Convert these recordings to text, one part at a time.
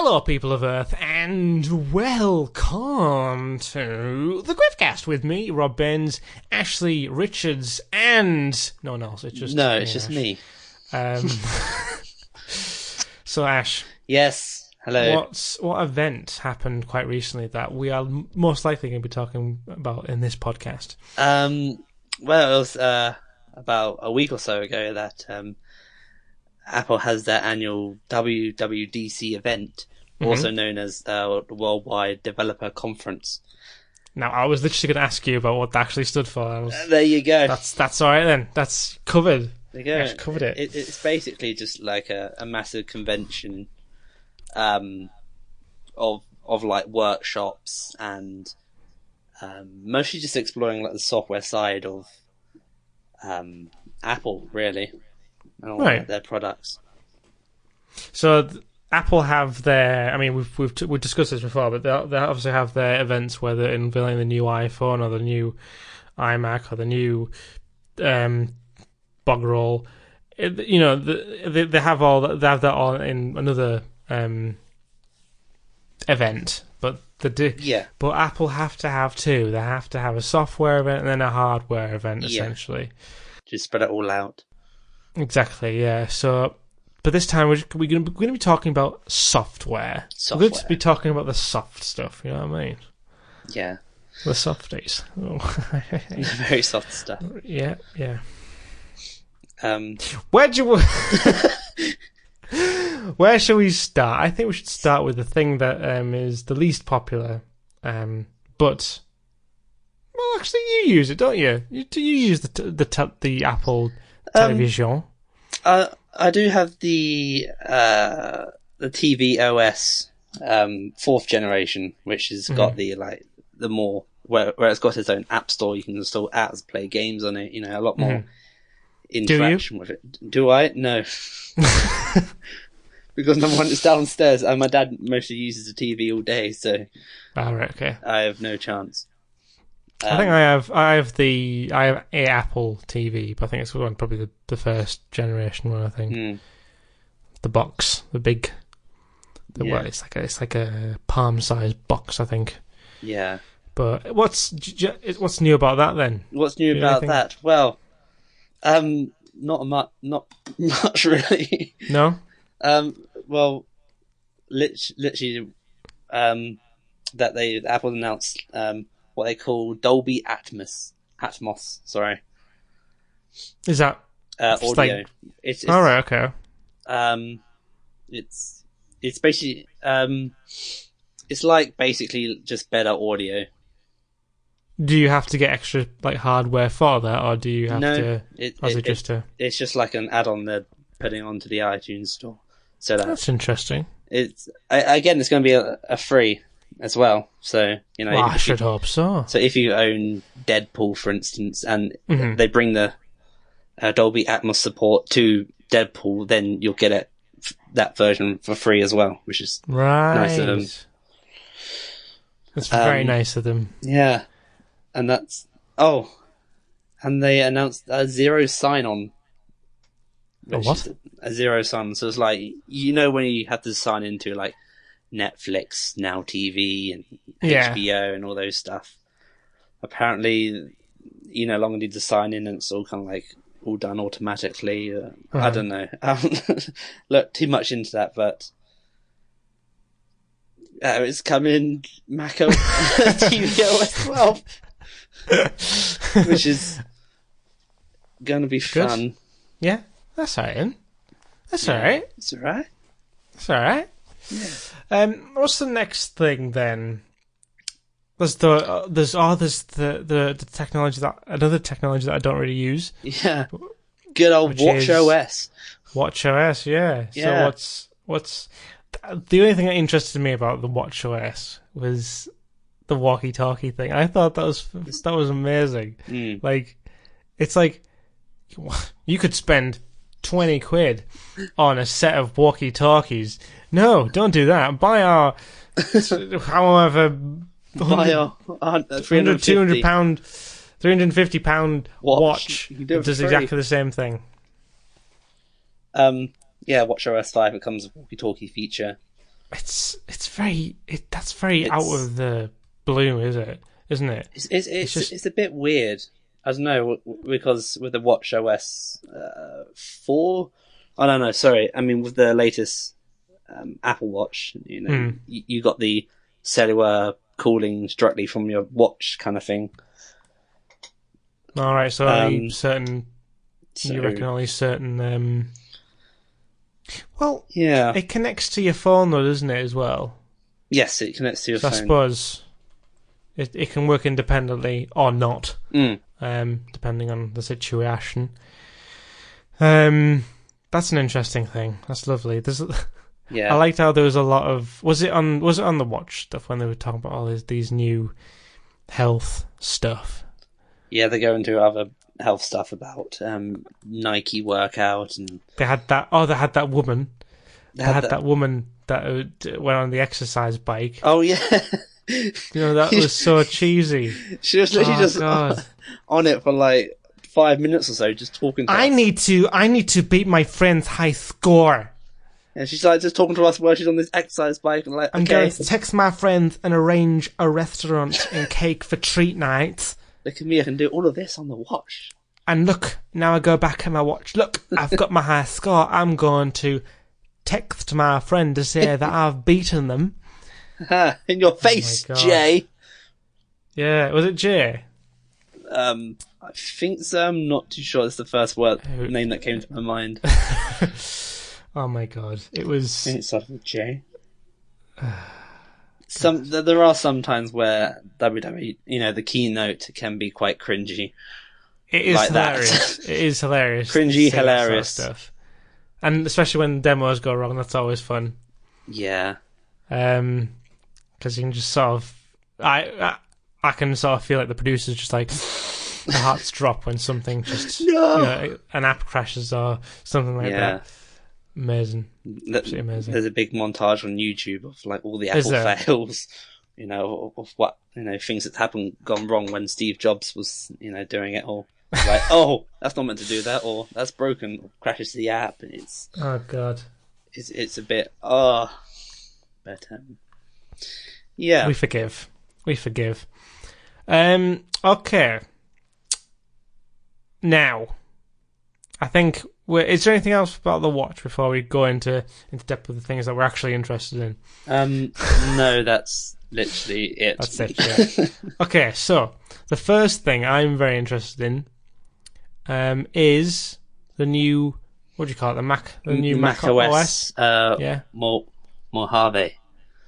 Hello, people of Earth, and welcome to the Griffcast with me, Rob Baines, Ashley Richards, and no one else. It's just me. So, Ash. Yes. Hello. What event happened quite recently that we are most likely going to be talking about in this podcast? Well, it was about a week or so ago that Apple has their annual WWDC event, also known as the Worldwide Developer Conference. Now, I was literally going to ask you about what that actually stood for. There you go. That's all right then. That's covered. There you go. Ash covered it. It's basically just like a massive convention of like workshops and mostly just exploring like the software side of Apple, really. And all their products. So Apple have their. I mean, we've discussed this before, but they obviously have their events where they're unveiling the new iPhone or the new iMac or the new bog roll. They have that all in another event, but But Apple have to have two. They have to have a software event and then a hardware event, essentially. Just spread it all out. Exactly, yeah. So, but this time we're going to be talking about software. We're going to be talking about the soft stuff. You know what I mean? Yeah. The softies. Oh. Very soft stuff. Yeah. Where shall we start? I think we should start with the thing that is the least popular. But well, actually, you use it, don't you? Do you use the Apple television? I do have the TV OS 4th generation, which has got the more where it's got its own app store. You can install apps, play games on it. A lot more interaction with it. Do I? No, because number one, it's downstairs, and my dad mostly uses the TV all day, so okay. I have no chance. I think I have a Apple TV, but I think it's probably the first generation one. I think the box, the big, it's like a palm-sized box, I think. Yeah. But what's new about that then? What's new about that? Well, not much really. No. Well, literally, that Apple announced what they call Dolby Atmos. Sorry. Is that audio? It's all right. Okay. It's basically it's like basically just better audio. Do you have to get extra like hardware for that, or do you have to? It's just like an add-on they're putting onto the iTunes store. So that's interesting. It's it's going to be a free as well. So I should hope so. So if you own Deadpool, for instance, and they bring the Dolby Atmos support to Deadpool, then you'll get that version for free as well, which is nice of them. That's very nice of them. Yeah. And that's... and they announced a zero sign-on. A what? A zero sign-on. So it's like, when you have to sign into like Netflix, Now TV, and HBO and all those stuff. Apparently, you no longer need to sign in, and it's all kind of like all done automatically. I don't know. I haven't looked too much into that, but... it's coming Mac OS tvOS 12. Which is going to be fun. Good. Yeah, that's all right. That's all right. It's all right. That's all right. Yeah. What's the next thing then? There's the technology another technology that I don't really use. Yeah. Good old WatchOS. WatchOS, yeah. So what's the only thing that interested me about the WatchOS was the walkie-talkie thing. I thought that was amazing. Like, it's like you could spend 20 quid on a set of walkie-talkies. No, don't do that. Buy our however 200 pound, £350 watch. It does exactly the same thing. WatchOS 5, it comes with a walkie-talkie feature. That's very out of the blue, isn't it? It's a bit weird. I don't know, because with the Watch OS 4, oh no, sorry, I mean with the latest Apple Watch, you got the cellular cooling directly from your watch kind of thing. All right, so you reckon only certain? Well, yeah, it connects to your phone though, doesn't it, as well? Yes, it connects to your phone. I suppose it can work independently or not, depending on the situation. That's an interesting thing. That's lovely. I liked how there was a lot of... Was it on the Watch stuff when they were talking about all these new health stuff? Yeah, they go into other health stuff about Nike workout, and they had that. Oh, they had that woman. They had that woman that went on the exercise bike. Oh yeah, that was so cheesy. She was literally on it for like 5 minutes or so, just talking to us. I need to beat my friend's high score. And she's like just talking to us while she's on this exercise bike, and I'm going to text my friends and arrange a restaurant and cake for treat night. Look at me, I can do all of this on the watch. And look, now I go back at my watch. Look, I've got my high score. I'm going to text my friend to say that I've beaten them. In your face, Jay. Yeah, was it Jay? I think so. I'm not too sure. It's the first name that came to my mind. Oh my god, it was. I think it started with J. There are some times where WWE, the keynote can be quite cringy. It is hilarious. It is hilarious. Cringy, hilarious stuff, and especially when demos go wrong, that's always fun. Yeah. Because you can just sort of, I can sort of feel like the producer's just like the hearts drop when something just an app crashes or something like that. Amazing. Absolutely amazing. There's a big montage on YouTube of like all the Apple fails, of what things that gone wrong when Steve Jobs was doing it all. Like, oh, that's not meant to do that, or that's broken, or crashes the app, and it's it's a bit but yeah, we forgive. Okay. Now, I think. Is there anything else about the watch before we go into depth with the things that we're actually interested in? No, that's literally it. That's it, yeah. Okay, so the first thing I'm very interested in is the new, what do you call it, the new Mac OS. Mojave.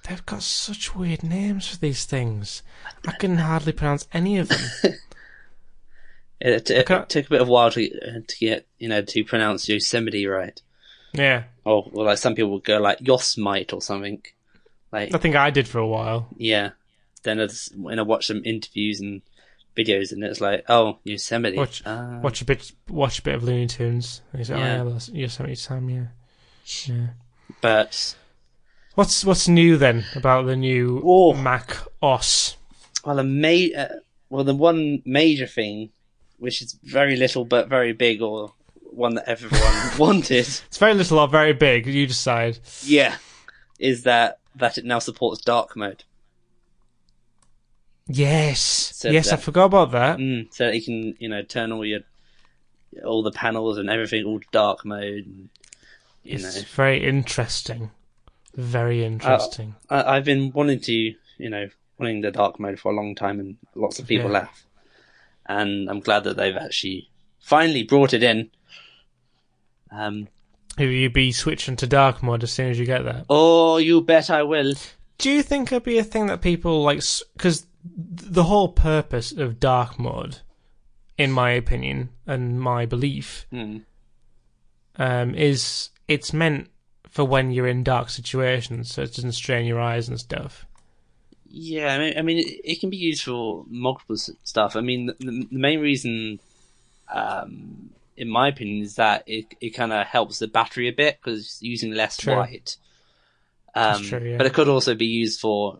They've got such weird names for these things. I can hardly pronounce any of them. It took a bit of a while to get to pronounce Yosemite right. Yeah. Or like some people would go like Yosemite or something. Like I think I did for a while. Yeah. Then when I watched some interviews and videos, and it's like, Yosemite. Watch a bit of Looney Tunes. And you say, that's Yosemite Sam. Yeah. But what's new then about the new Mac OS? Well, the one major thing, which is very little but very big, or one that everyone wanted. It's very little or very big, you decide. Yeah, is that it now supports dark mode. Yes, I forgot about that. So that you can, turn all the panels and everything all to dark mode. And, it's very interesting. Very interesting. I've been wanting the dark mode for a long time, and lots of people have. And I'm glad that they've actually finally brought it in. Will you be switching to dark mode as soon as you get that? Oh, you bet I will. Do you think it'll be a thing that people like? Because the whole purpose of dark mode, in my opinion and my belief, is it's meant for when you're in dark situations, so it doesn't strain your eyes and stuff. Yeah, I mean, it can be used for multiple stuff. I mean, the main reason, in my opinion, is that it kind of helps the battery a bit because it's using less white. That's true, yeah. But it could also be used for,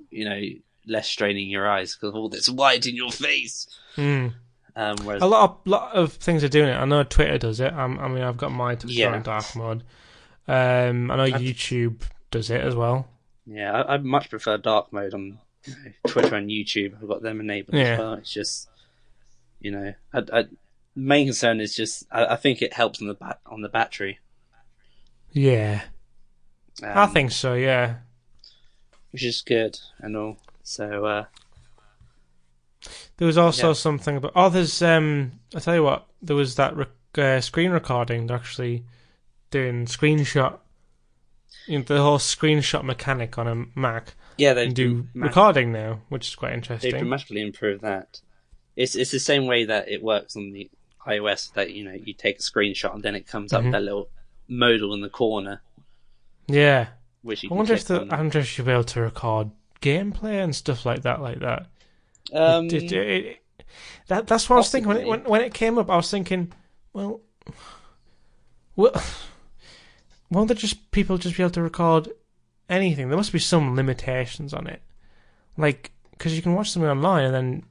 less straining your eyes because of all this white in your face. Whereas a lot of things are doing it. I know Twitter does it. I mean, I've got my Twitter in dark mode. I know YouTube does it as well. Yeah, I much prefer dark mode on Twitter and YouTube. I've got them enabled as well. It's just, main concern is just I think it helps on the battery. Yeah, I think so. Yeah, which is good and all. So there was also something about there's I tell you what, there was that screen recording. They're actually doing screenshot. The whole screenshot mechanic on a Mac. Yeah, they do recording now, which is quite interesting. They've dramatically improved that. It's the same way that it works on the iOS. That you take a screenshot and then it comes up that little modal in the corner. Yeah, which you I wonder if you'll be able to record gameplay and stuff like that. That's what I was thinking when it came up. I was thinking, well, won't people just be able to record anything? There must be some limitations on it, because you can watch something online and then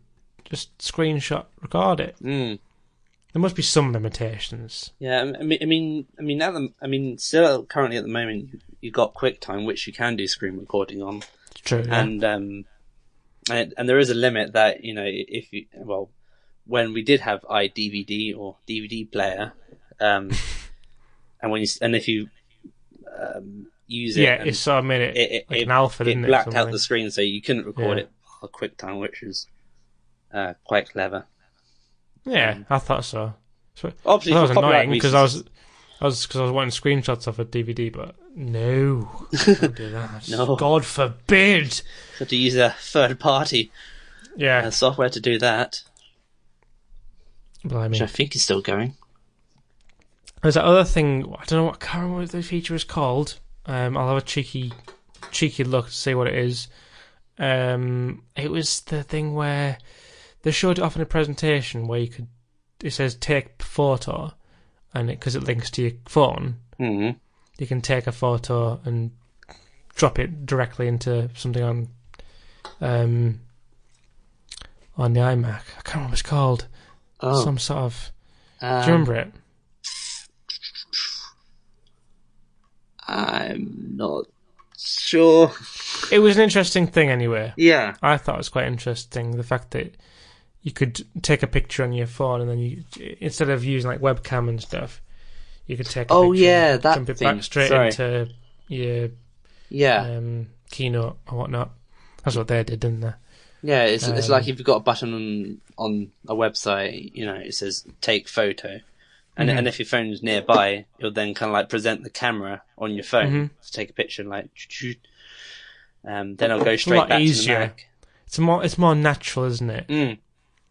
just screenshot record it. There must be some limitations. Yeah, still currently at the moment you've got QuickTime, which you can do screen recording on. It's true, yeah. And there is a limit that when we did have iDVD or DVD player, and if you use it, it sort of made it like an alpha, didn't it? It blacked out the screen, so you couldn't record it on QuickTime, which is quite clever. Yeah, I thought so. Obviously, that was annoying because I was wanting screenshots of a DVD, but no, don't do that. No, God forbid. You have to use a third-party software to do that. Blimey. Which I think is still going. There's that other thing. I don't know what. I can't remember what the feature is called. I'll have a cheeky look to see what it is. It was the thing where they showed it off in a presentation where it says take photo, and because it links to your phone, you can take a photo and drop it directly into something on the iMac. I can't remember what it's called. Some sort of. Do you remember it? I'm not sure. It was an interesting thing anyway. Yeah. I thought it was quite interesting, the fact that you could take a picture on your phone and then instead of using like webcam and stuff, you could take a picture and jump it back straight into your Keynote or whatnot. That's what they did, didn't they? Yeah, it's like if you've got a button on a website, it says take photo. And if your phone's nearby, you'll then kind of like present the camera on your phone to take a picture, then it'll go straight back to the Mac. It's more natural, isn't it?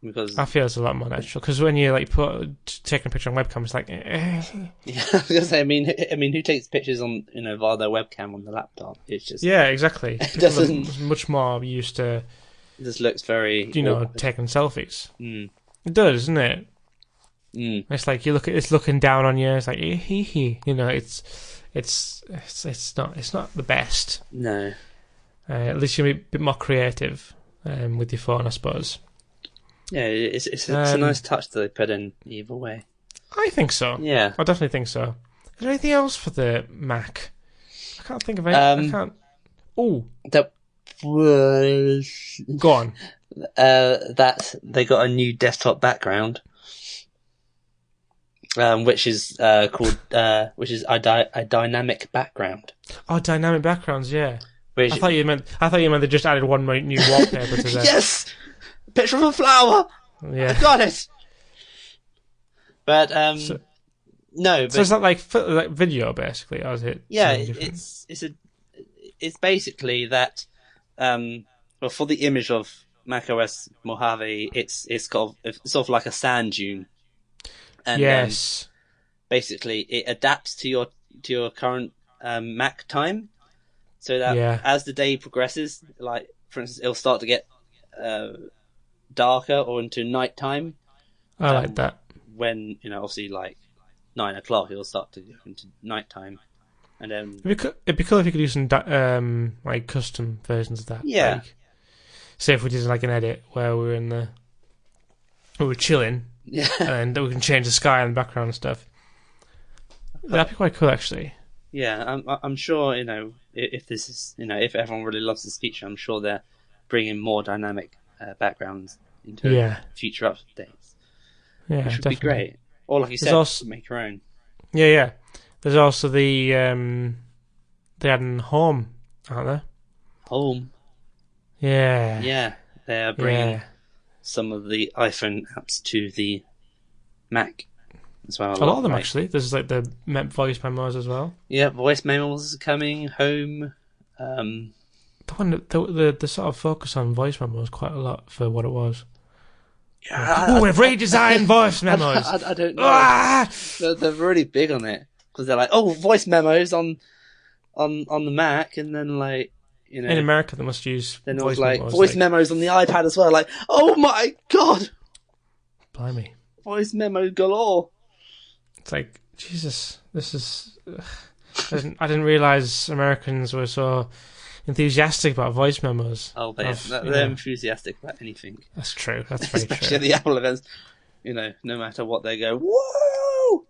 Because I feel it's a lot more natural. Because when you're taking a picture on webcam, it's like. Yeah, I was gonna say. I mean, who takes pictures on via their webcam on the laptop? It's just exactly. It doesn't much more used to. It just looks very taking selfies. It does, doesn't it? It's like it's looking down on you. It's like hee. It's not the best. No. At least you'll be a bit more creative with your phone, I suppose. Yeah, it's a nice touch that they put in either way. I think so. Yeah, I definitely think so. Is there anything else for the Mac? I can't think of it. I can't. Oh, that was. Go on. That they got a new desktop background. Which is called a dynamic background. Oh, dynamic backgrounds, yeah. Which, I thought you meant they just added one new wallpaper to that. Yes, picture of a flower. Yeah, I got it. But no. But, so is that like video basically, or is it? Yeah, it's basically that. For the image of macOS Mojave, it's sort of like a sand dune. And, yes. Basically, it adapts to your current Mac time, so that as the day progresses, like for instance, it'll start to get darker or into nighttime. I like that. When obviously, like 9 o'clock, it'll start to go into nighttime, and then it'd be cool if you could do some like custom versions of that. Yeah. Like, say if we did like an edit where we were chilling. Yeah, and we can change the sky and the background and stuff. That'd be quite cool, actually. I'm sure, if this is, if everyone really loves this feature, I'm sure they're bringing more dynamic backgrounds into future updates. Yeah, which would definitely be great. Or like you said, also, make your own. Yeah. There's also the they had in Home, aren't there? Home. Yeah. Yeah, they are bringing some of the iPhone apps to the Mac as well. A lot of them, actually. There's like the voice memos as well. Yeah, voice memos are coming. Home. The one the sort of focus on voice memos quite a lot for what it was. Yeah, we've redesigned voice memos. I don't know. They're really big on it because they're like, voice memos on the Mac, and then like in America they must use. Then it was like voice memos on the iPad as well. Like, oh my god, blimey, voice memo galore. It's like Jesus. This is. I didn't realize Americans were so enthusiastic about voice memos. Oh, they're enthusiastic about anything. That's true. That's very Especially true. at the Apple events. No matter what, they go, whoa!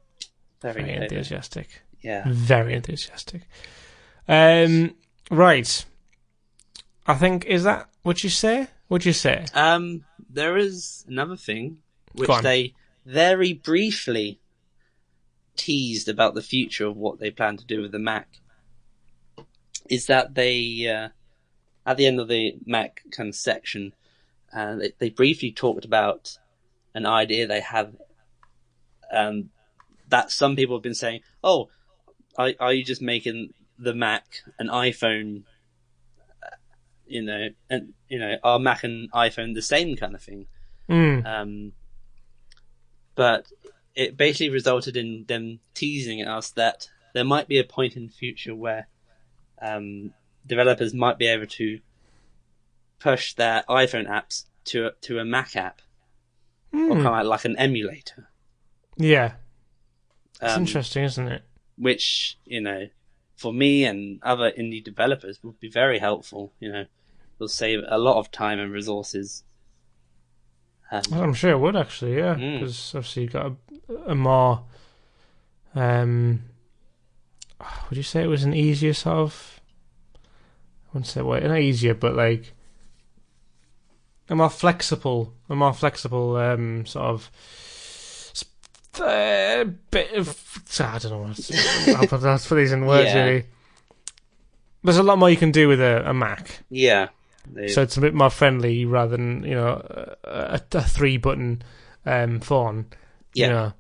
Very enthusiastic. Yeah. Very enthusiastic. Right. I think, is that what you say? What'd you say? There is another thing which they very briefly teased about the future of what they plan to do with the Mac. Is that they, at the end of the Mac kind of section, they briefly talked about an idea they have, that some people have been saying, are you just making the Mac an iPhone, are Mac and iPhone the same kind of thing? But it basically resulted in them teasing us that there might be a point in the future where developers might be able to push their iPhone apps to a Mac app, or kind of like an emulator. Yeah, it's interesting, isn't it? Which for me and other indie developers would be very helpful. It'll save a lot of time and resources. I'm sure it would actually, yeah, because obviously you've got a more. Would you say it was an easier sort of? I wouldn't say not easier, but like a more flexible sort of bit of. I don't know. I'll put these in words. Really, there's a lot more you can do with a Mac. Yeah. So it's a bit more friendly rather than a 3-button phone. Yeah.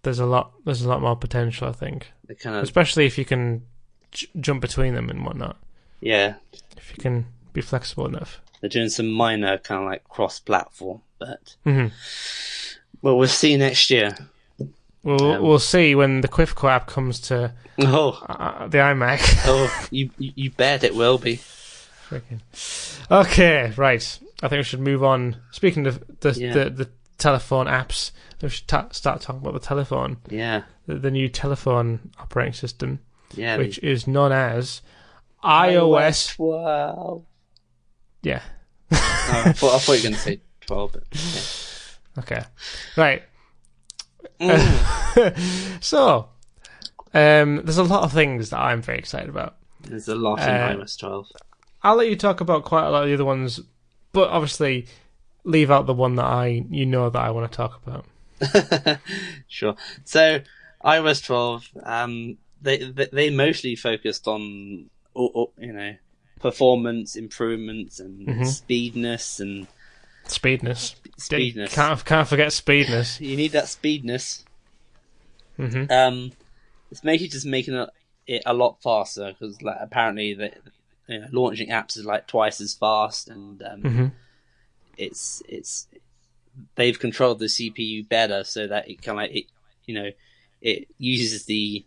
There's a lot more potential, I think. Especially if you can jump between them and whatnot. Yeah. If you can be flexible enough. They're doing some minor kind of like cross-platform, but well, we'll see next year. We'll see when the Quifco app comes to the iMac. You bet it will be. Freaking. Okay, right. I think we should move on. Speaking of the telephone apps, we should start talking about the telephone. Yeah. The new telephone operating system, which is known as iOS 12. Yeah. I thought you were going to say 12. But, okay. Right. So, there's a lot of things that I'm very excited about. There's a lot in iOS 12. I'll let you talk about quite a lot of the other ones, but obviously leave out the one that I want to talk about. Sure. So iOS 12, they mostly focused on performance improvements and speedness. Can't forget speedness. You need that speedness. It's basically just making it a lot faster because like apparently launching apps is like twice as fast, and it's they've controlled the CPU better so that it kind of it uses the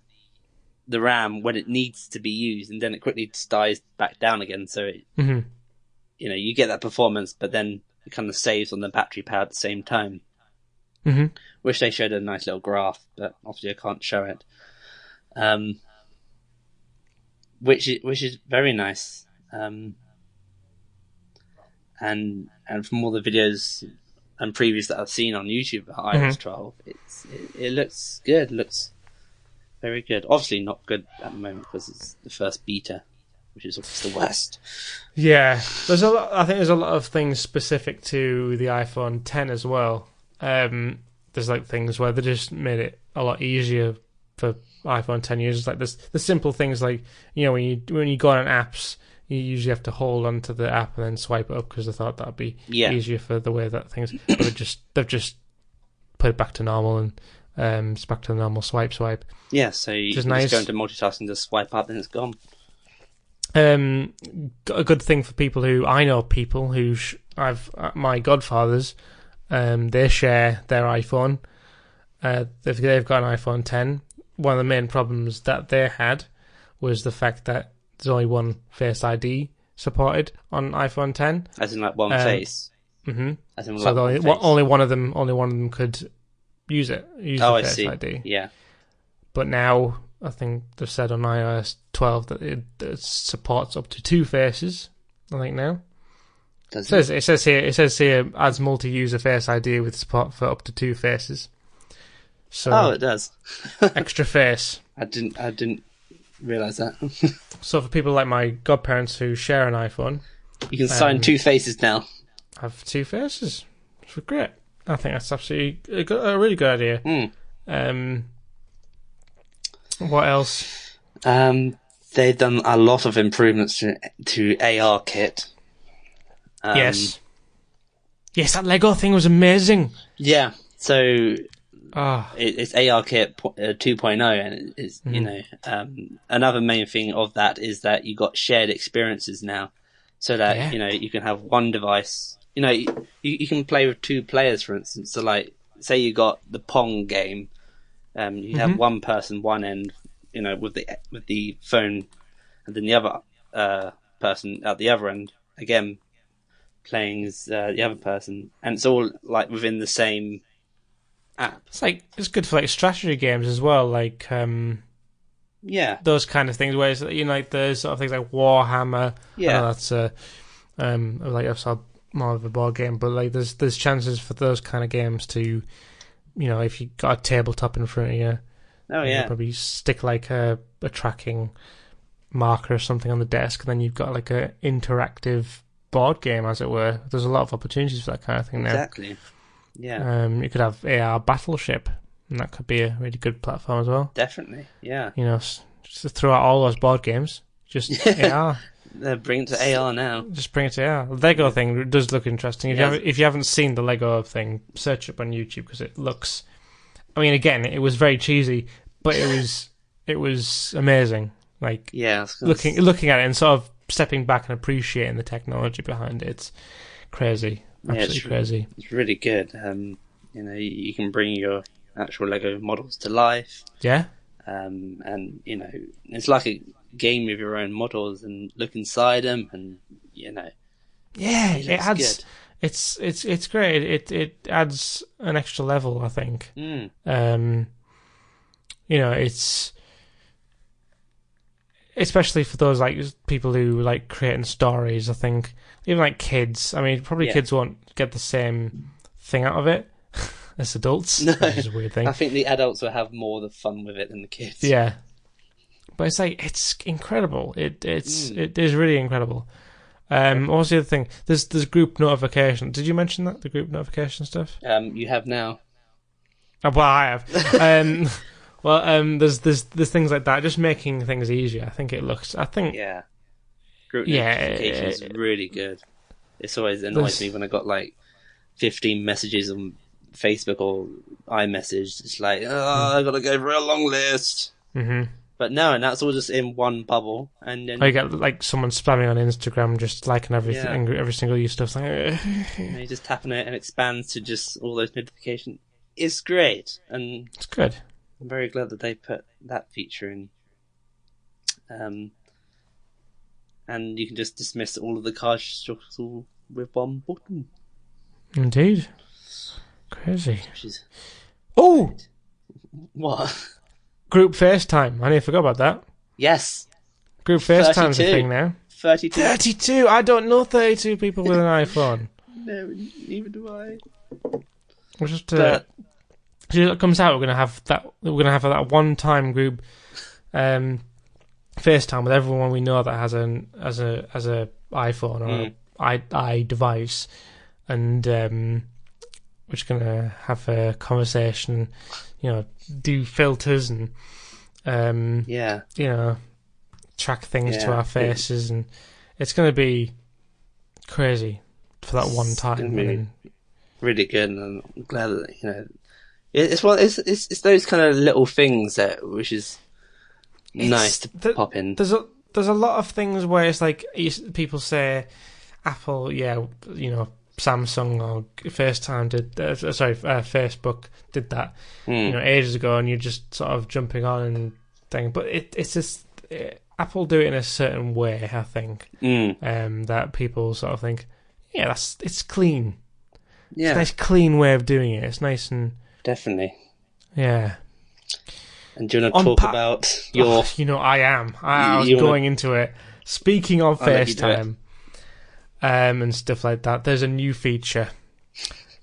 RAM when it needs to be used, and then it quickly dies back down again. So it, you get that performance, but then it kind of saves on the battery power at the same time. Wish they showed a nice little graph, but obviously I can't show it. Which is very nice, and from all the videos and previews that I've seen on YouTube about iOS 12, it looks good. Looks Very good. Obviously not good at the moment because it's the first beta, which is obviously the worst. Yeah, I think there's a lot of things specific to the iPhone 10 as well. There's like things where they just made it a lot easier for iPhone 10 users. Like the simple things like, you know, when you go on apps, you usually have to hold onto the app and then swipe it up because they thought that'd be easier for the way that things. But they've just put it back to normal, and it's back to the normal swipe. Yeah, so you can just go into multitasking, just swipe up, and it's gone. A good thing for people who I know people who my godfathers, they share their iPhone. They've got an iPhone 10. One of the main problems that they had was the fact that there's only one Face ID supported on iPhone 10. As in, like, one face. Mm-hmm. As in, so like, only one of them could use the Face ID. Yeah. But now I think they've said on iOS 12 that it supports up to 2 faces. I think now. It says here adds multi-user Face ID with support for up to 2 faces. So it does. Extra face. I didn't realise that. So for people like my godparents who share an iPhone, you can sign 2 faces now. Have 2 faces. It's great. I think that's absolutely a really good idea. What else? They've done a lot of improvements to ARKit. Yes, that Lego thing was amazing. Yeah, so it's ARKit 2.0, and it's you know another main thing of that is that you got shared experiences now, so that you know you can have one device. You know, you can play with 2 players, for instance. So, like, say you got the Pong game, you have one person one end, you know, with the phone, and then the other person at the other end again playing as the other person, and it's all like within the same app. It's good for like strategy games as well, like those kind of things. Where it's, you know, like the sort of things like Warhammer. Yeah, that's like I've saw more of a board game, but like there's chances for those kind of games to, you know, if you got a tabletop in front of you, you probably stick like a tracking marker or something on the desk, and then you've got like a interactive board game, as it were. There's a lot of opportunities for that kind of thing now. Exactly. Yeah. You could have AR Battleship, and that could be a really good platform as well. Definitely. Yeah. You know, just to throw out all those board games, just AR. Bring it to AR now. Just bring it to AR. The Lego thing does look interesting. If you haven't seen the Lego thing, search it on YouTube because it looks. I mean, again, it was very cheesy, but it was amazing. Like looking at it and sort of stepping back and appreciating the technology behind it. It's crazy, absolutely crazy. It's really good. You know, you can bring your actual Lego models to life. Yeah. And you know, it's like a game with your own models and look inside them, and you know, it adds. Good. It's great. It adds an extra level, I think. You know, it's especially for those like people who like creating stories. I think even like kids. I mean, probably kids won't get the same thing out of it as adults. No, which is a weird thing. I think the adults will have more of the fun with it than the kids. Yeah, but it's like it's incredible. It is really incredible. What was the other thing? There's group notification. Did you mention that, the group notification stuff? You have now. Oh, well, I have. There's things like that, just making things easier. I think group notification is really good. It's always annoys me when I got like 15 messages on Facebook or iMessage. It's like, I gotta go for a long list. Mm-hmm. But no, and that's all just in one bubble, and then you get like someone spamming on Instagram, just liking everything, every single use stuff. Like, you're just tapping it, and it expands to just all those notifications. It's great, and it's good. I'm very glad that they put that feature in. And you can just dismiss all of the card shuffle with one button. Indeed, crazy. What? Group FaceTime. I nearly forgot about that. Yes. Group FaceTime's a thing now. 32. 32? I don't know 32 people with an iPhone. No, neither do I. We'll just as soon as it comes out, we're gonna have that one-time group FaceTime with everyone we know that has a iPhone or i device, and we're just gonna have a conversation, do filters and track things to our faces, and it's gonna be crazy for that one time. Really good, and I'm glad that it's those kind of little things which is nice to pop in. There's a lot of things where it's like people say Apple, Samsung or Facebook did that, ages ago, and you're just sort of jumping on and thing. But it's just Apple do it in a certain way, I think, that people sort of think, it's clean. Yeah, it's a nice, clean way of doing it. It's nice and definitely. Yeah. And do you want to talk about your... I am. I was going into it. Speaking of FaceTime and stuff like that, there's a new feature.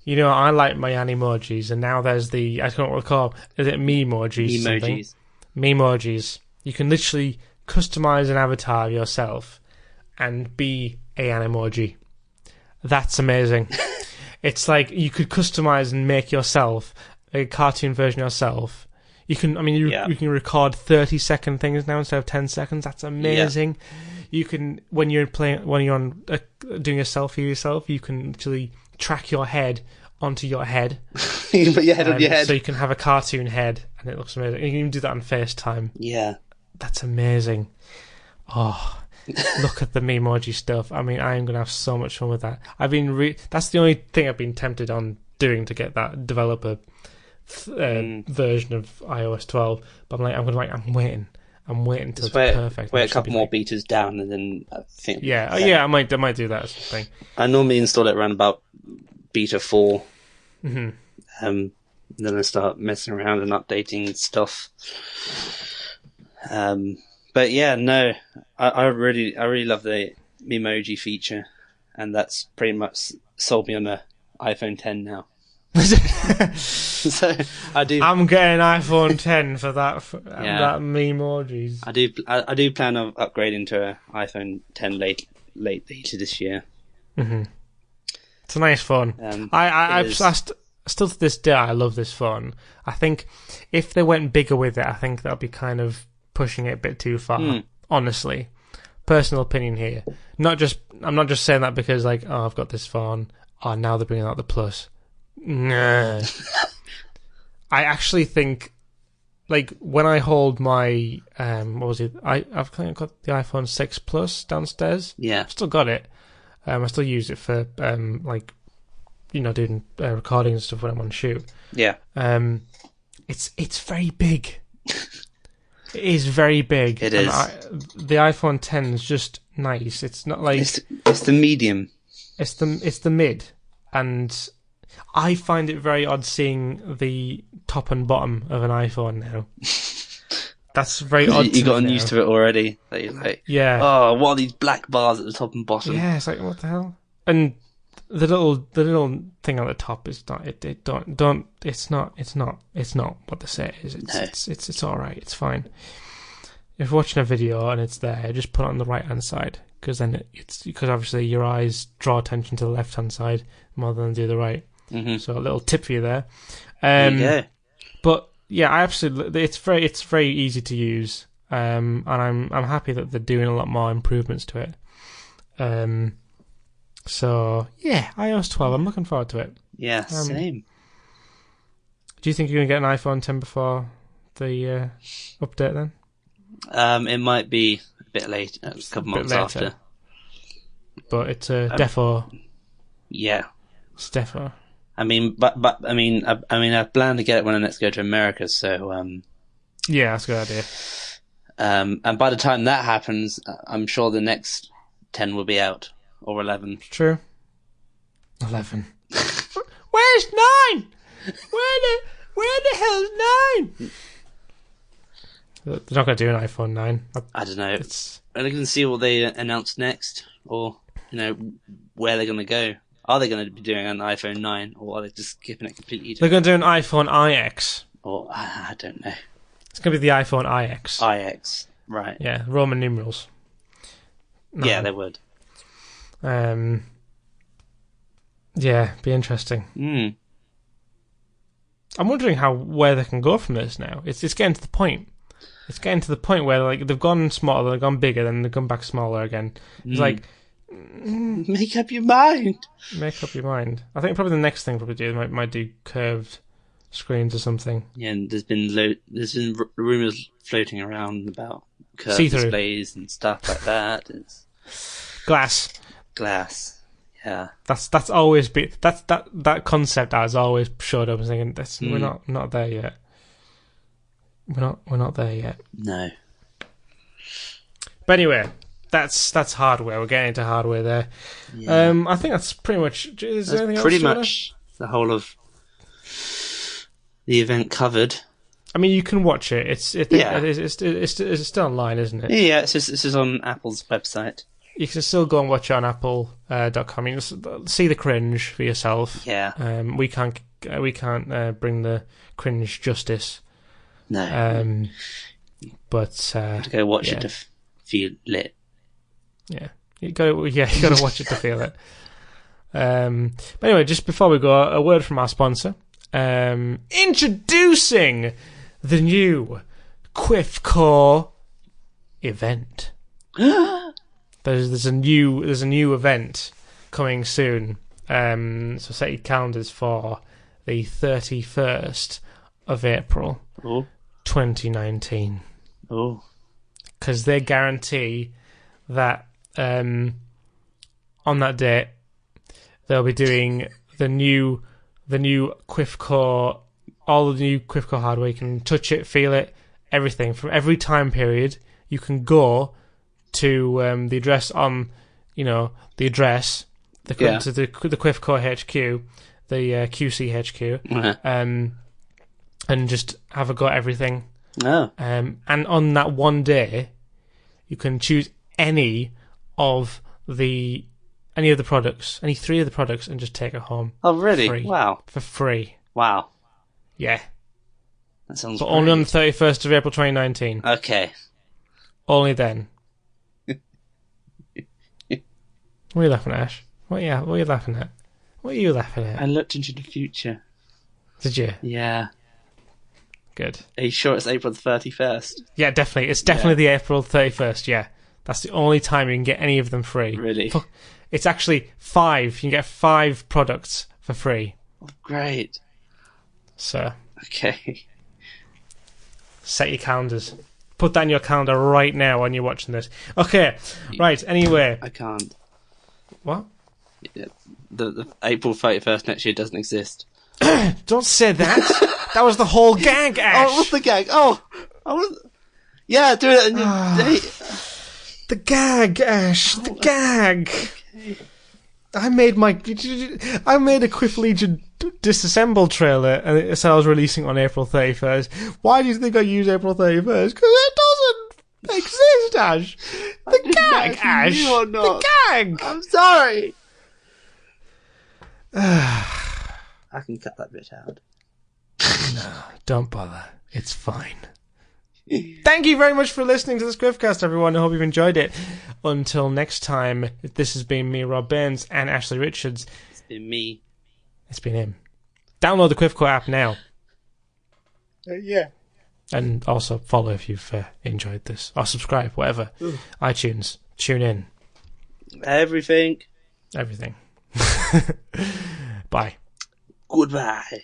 I like my animojis, and now there's I don't recall, is it Memojis? Memojis. Memojis. You can literally customize an avatar of yourself and be an emoji. That's amazing. It's like you could customize and make yourself a cartoon version of yourself. You can, you can record 30-second things now instead of 10 seconds. That's amazing. Yeah. You can, when you're doing a selfie of yourself, you can actually track your head onto your head. You can put your head on your head. So you can have a cartoon head, and it looks amazing. You can even do that on FaceTime. Yeah. That's amazing. Oh, look at the Memoji stuff. I am going to have so much fun with that. That's the only thing I've been tempted on doing to get that developer version of iOS 12, but I'm waiting until it's perfect. Wait a couple more betas down, and then I think I might do that sort of thing. I normally install it around about beta 4, mm-hmm. Then I start messing around and updating stuff. But yeah, no, I really love the Memoji feature, and that's pretty much sold me on the iPhone 10 now. So I do. I'm getting iPhone 10 for that. That Memojis. I do plan on upgrading to an iPhone 10 later this year. Mm-hmm. It's a nice phone. I still to this day I love this phone. I think if they went bigger with it, I think that'd be kind of pushing it a bit too far. Honestly, personal opinion here. I'm not just saying that because I've got this phone. Oh, now they're bringing out the Plus. Nah. I actually think, when I hold my what was it? I've kind of got the iPhone 6 Plus downstairs. Yeah, I've still got it. I still use it for doing recording and stuff when I'm on shoot. Yeah. It's very big. It is very big. It is. The iPhone 10 is just nice. It's not like it's the medium. It's the mid, and I find it very odd seeing the top and bottom of an iPhone now. That's very odd. You gotten used to it already. That you're like, oh, what are these black bars at the top and bottom? Yeah, it's like, what the hell? And the little thing on the top is not. It's not what they say it is. It's all right. It's fine. If you're watching a video and it's there, just put it on the right hand side, because then because obviously your eyes draw attention to the left hand side more than do the right. Mm-hmm. So a little tip for you there. There you go. But yeah, I absolutely. It's very easy to use, and I'm happy that they're doing a lot more improvements to it. So yeah, iOS 12. I'm looking forward to it. Yeah, same. Do you think you're gonna get an iPhone 10 before the update then? It might be a bit late, a couple months after. But it's a defo. Yeah, it's defo. I plan to get it when I next go to America. So yeah, that's a good idea. And by the time that happens, I'm sure the next 10 will be out, or 11. True. 11. Where's 9? Where the hell's 9? They're not going to do an iPhone 9. I don't know. Are they going to see what they announce next, or where they're going to go? Are they going to be doing an iPhone 9, or are they just skipping it completely? They're going to do an iPhone IX. Or I don't know. It's going to be the iPhone IX. IX, right? Yeah, Roman numerals. No. Yeah, they would. Yeah, be interesting. I'm wondering where they can go from this now. It's getting to the point. It's getting to the point where like they've gone smaller, they've gone bigger, then they've gone back smaller again. It's like make up your mind. Make up your mind. I think probably the next thing probably do might do curved screens or something. Yeah, and there's been rumors floating around about curved see-through displays and stuff like that. It's glass. Yeah, that's always been that concept has always showed up and thinking we're not there yet. We're not there yet. No. But anyway, that's hardware. We're getting into hardware there. Yeah. I think that's pretty much. Is there anything pretty else much the whole of the event covered. I mean, you can watch it. It's still online, isn't it? Yeah, this is on Apple's website. You can still go and watch it on Apple.com. You can see the cringe for yourself. Yeah. We can't bring the cringe justice. No. But go watch it to feel lit. Yeah. You got to watch it to feel it. But anyway, just before we go, a word from our sponsor. Introducing the new Quiff event. There's a new event coming soon. So set your calendars for the 31st of April, 2019. Oh, because they guarantee that on that date they'll be doing the new Quiffcore, all the new Quiffcore hardware. You can touch it, feel it, everything from every time period. You can go to the address on, to the Quiffcore HQ, the QC HQ, and just have a go at everything. Oh. And on that one day, you can choose any of the products, any 3 of the products, and just take it home. Oh, really? Free. Wow. For free. Wow. Yeah. That sounds But only on the 31st of April 2019. Okay. Only then. What are you laughing at, Ash? What are you laughing at? What are you laughing at? I looked into the future. Did you? Yeah. Good. Are you sure it's April the 31st? Yeah, definitely. It's definitely the April 31st, yeah. That's the only time you can get any of them free. Really? It's actually 5. You can get 5 products for free. Oh, great. So. Okay. Set your calendars. Put that in your calendar right now when you're watching this. Okay, right, anyway. I can't. What? Yeah, the April 31st next year doesn't exist. Don't say that. That was the whole gag, Ash. Oh, what's the gag? Oh, yeah, do it in your date. The gag, Ash. The gag. Okay. I made a Quiff Legion disassemble trailer, and it said I was releasing on April 31st. Why do you think I use April 31st? Because it doesn't exist, Ash. The gag, Ash. The gag. I'm sorry. I can cut that bit out. No, don't bother. It's fine. Thank you very much for listening to this Quiffcast, everyone. I hope you've enjoyed it. Until next time, this has been me, Rob Baines, and Ashley Richards. It's been me. It's been him. Download the Quiffcore app now. Yeah. And also follow if you've enjoyed this. Or subscribe, whatever. Ooh. iTunes. Tune in. Everything. Everything. Bye. Goodbye.